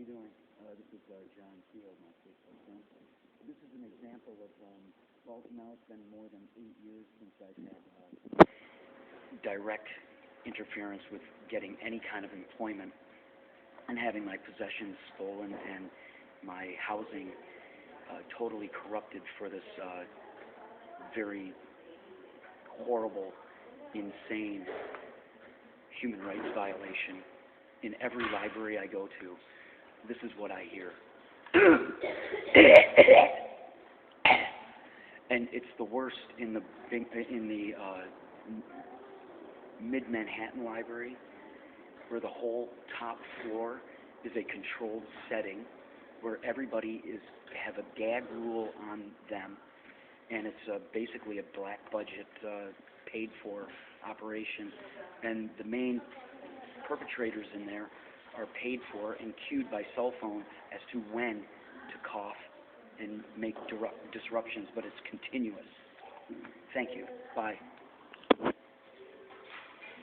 you doing? This is John Keel, my Facebook friend. This is an example of, well, now it's been more than 8 years since I've had direct interference with getting any kind of employment and having my possessions stolen and my housing totally corrupted for this very horrible, insane human rights violation. In every library I go to, this is what I hear. And it's the worst in the mid-Manhattan library, where the whole top floor is a controlled setting, where everybody have a gag rule on them, and it's basically a black budget, paid-for operation, and the main perpetrators in there are paid for and cued by cell phone as to when to cough and make disruptions, but it's continuous. Thank you. Bye.